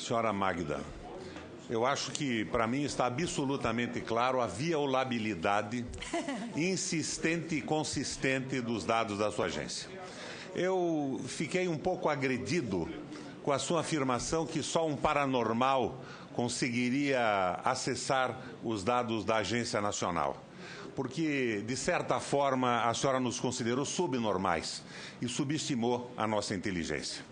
Senhora Magda, eu acho que, para mim, está absolutamente claro a violabilidade insistente e consistente dos dados da sua agência. Eu fiquei um pouco agredido com a sua afirmação que só um paranormal conseguiria acessar os dados da Agência Nacional. Porque, de certa forma, a senhora nos considerou subnormais e subestimou a nossa inteligência.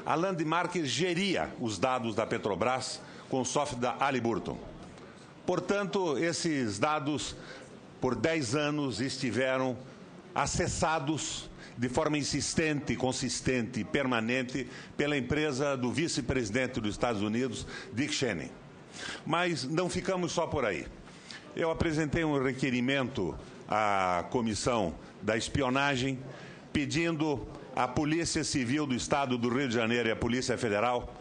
A Landmark geria os dados da Petrobras com o software da Halliburton. Portanto, esses dados, por 10 anos, estiveram acessados de forma insistente, consistente e permanente pela empresa do vice-presidente dos Estados Unidos, Dick Cheney. Mas não ficamos só por aí. Eu apresentei um requerimento à Comissão da Espionagem, pedindo à Polícia Civil do Estado do Rio de Janeiro e à Polícia Federal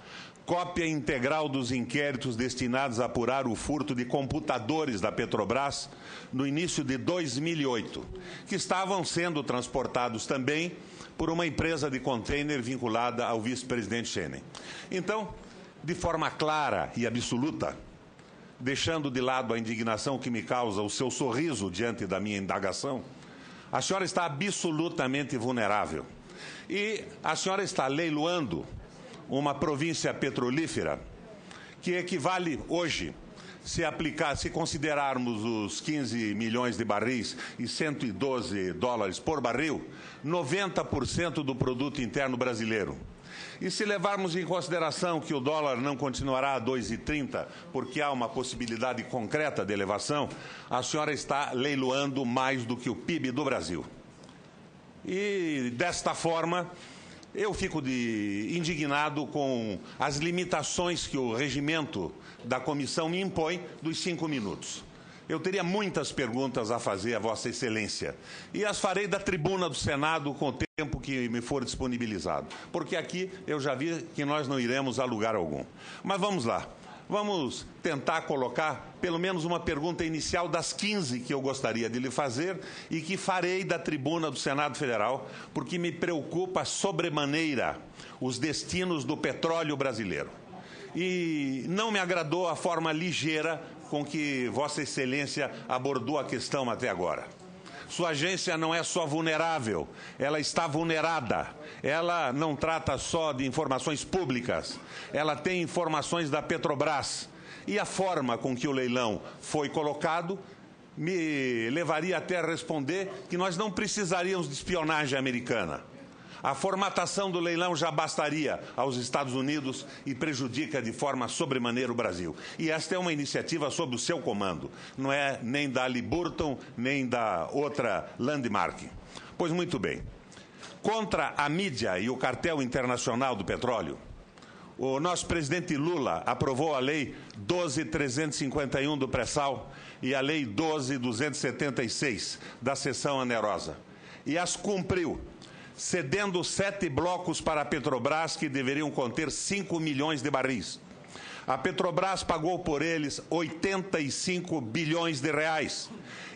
cópia integral dos inquéritos destinados a apurar o furto de computadores da Petrobras no início de 2008, que estavam sendo transportados também por uma empresa de container vinculada ao vice-presidente Cheney. Então, de forma clara e absoluta, deixando de lado a indignação que me causa o seu sorriso diante da minha indagação, a senhora está absolutamente vulnerável. E a senhora está leiloando uma província petrolífera que equivale hoje, se considerarmos os 15 milhões de barris e 112 dólares por barril, 90% do produto interno brasileiro. E se levarmos em consideração que o dólar não continuará a 2,30, porque há uma possibilidade concreta de elevação, a senhora está leiloando mais do que o PIB do Brasil. E, desta forma, eu fico indignado com as limitações que o regimento da comissão me impõe dos 5 minutos. Eu teria muitas perguntas a fazer a Vossa Excelência e as farei da tribuna do Senado com o tempo que me for disponibilizado, porque aqui eu já vi que nós não iremos a lugar algum. Mas vamos lá. Vamos tentar colocar pelo menos uma pergunta inicial das 15 que eu gostaria de lhe fazer e que farei da tribuna do Senado Federal, porque me preocupa sobremaneira os destinos do petróleo brasileiro. E não me agradou a forma ligeira com que Vossa Excelência abordou a questão até agora. Sua agência não é só vulnerável, ela está vulnerada. Ela não trata só de informações públicas, ela tem informações da Petrobras. E a forma com que o leilão foi colocado me levaria até a responder que nós não precisaríamos de espionagem americana. A formatação do leilão já bastaria aos Estados Unidos e prejudica de forma sobremaneira o Brasil. E esta é uma iniciativa sob o seu comando, não é nem da Halliburton, nem da outra Landmark. Pois muito bem. Contra a mídia e o cartel internacional do petróleo, o nosso presidente Lula aprovou a Lei 12.351 do pré-sal e a Lei 12.276 da seção onerosa. E as cumpriu, cedendo 7 blocos para a Petrobras, que deveriam conter 5 milhões de barris. A Petrobras pagou por eles 85 bilhões de reais.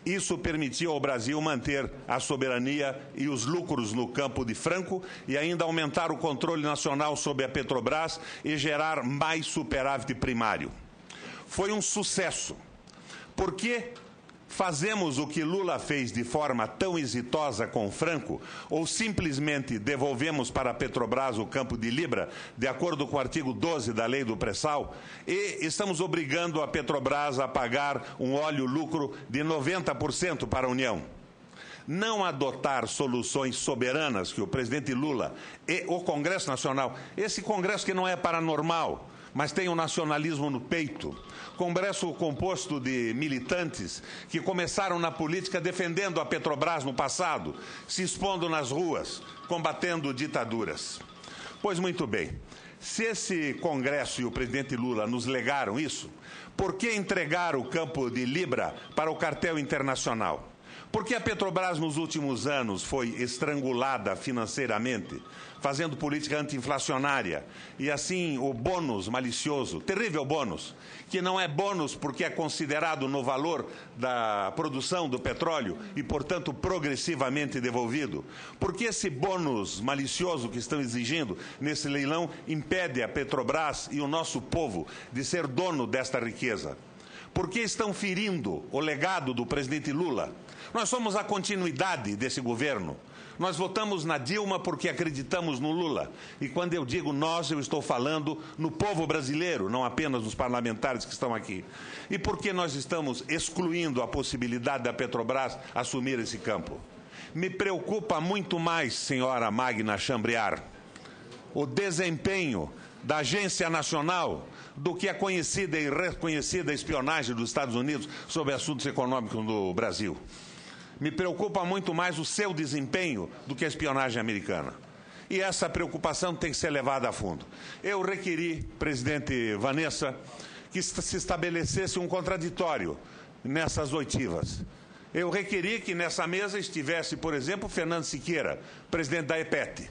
Isso permitiu ao Brasil manter a soberania e os lucros no campo de Franco e ainda aumentar o controle nacional sobre a Petrobras e gerar mais superávit primário. Foi um sucesso. Por que fazemos o que Lula fez de forma tão exitosa com Franco ou simplesmente devolvemos para a Petrobras o campo de Libra, de acordo com o artigo 12 da lei do pré-sal, e estamos obrigando a Petrobras a pagar um óleo-lucro de 90% para a União? Não adotar soluções soberanas que o presidente Lula e o Congresso Nacional, esse Congresso que não é paranormal, mas tem o nacionalismo no peito, Congresso composto de militantes que começaram na política defendendo a Petrobras no passado, se expondo nas ruas, combatendo ditaduras. Pois muito bem, se esse Congresso e o presidente Lula nos legaram isso, por que entregar o campo de Libra para o cartel internacional? Porque a Petrobras, nos últimos anos, foi estrangulada financeiramente, fazendo política anti-inflacionária. E, assim, o bônus malicioso, terrível bônus, que não é bônus porque é considerado no valor da produção do petróleo e, portanto, progressivamente devolvido. Porque esse bônus malicioso que estão exigindo nesse leilão impede a Petrobras e o nosso povo de ser dono desta riqueza. Porque estão ferindo o legado do presidente Lula. Nós somos a continuidade desse governo. Nós votamos na Dilma porque acreditamos no Lula. E quando eu digo nós, eu estou falando no povo brasileiro, não apenas nos parlamentares que estão aqui. E por que nós estamos excluindo a possibilidade da Petrobras assumir esse campo? Me preocupa muito mais, senhora Magna Chambriard, o desempenho da Agência Nacional do que a conhecida e reconhecida espionagem dos Estados Unidos sobre assuntos econômicos do Brasil. Me preocupa muito mais o seu desempenho do que a espionagem americana. E essa preocupação tem que ser levada a fundo. Eu requeri, presidente Vanessa, que se estabelecesse um contraditório nessas oitivas. Eu requeri que nessa mesa estivesse, por exemplo, Fernando Siqueira, presidente da EPET.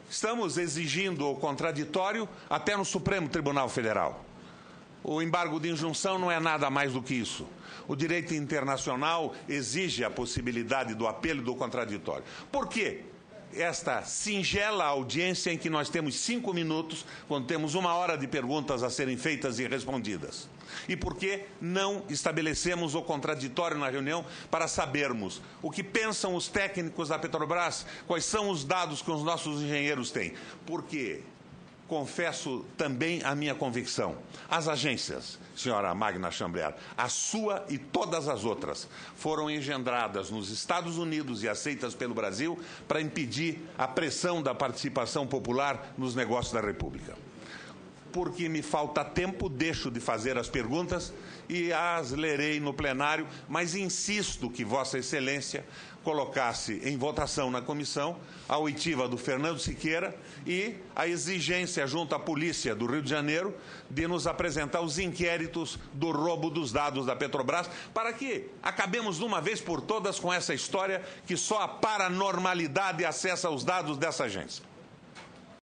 Estamos exigindo o contraditório até no Supremo Tribunal Federal. O embargo de injunção não é nada mais do que isso. O direito internacional exige a possibilidade do apelo e do contraditório. Por quê? Esta singela audiência em que nós temos 5 minutos, quando temos 1 hora de perguntas a serem feitas e respondidas. E por que não estabelecemos o contraditório na reunião para sabermos o que pensam os técnicos da Petrobras, quais são os dados que os nossos engenheiros têm? Porque confesso também a minha convicção. As agências, senhora Magna Chambriard, a sua e todas as outras, foram engendradas nos Estados Unidos e aceitas pelo Brasil para impedir a pressão da participação popular nos negócios da República. Porque me falta tempo, deixo de fazer as perguntas e as lerei no plenário, mas insisto que Vossa Excelência colocasse em votação na comissão a oitiva do Fernando Siqueira e a exigência junto à Polícia do Rio de Janeiro de nos apresentar os inquéritos do roubo dos dados da Petrobras para que acabemos de uma vez por todas com essa história que só a paranormalidade acessa os dados dessa agência.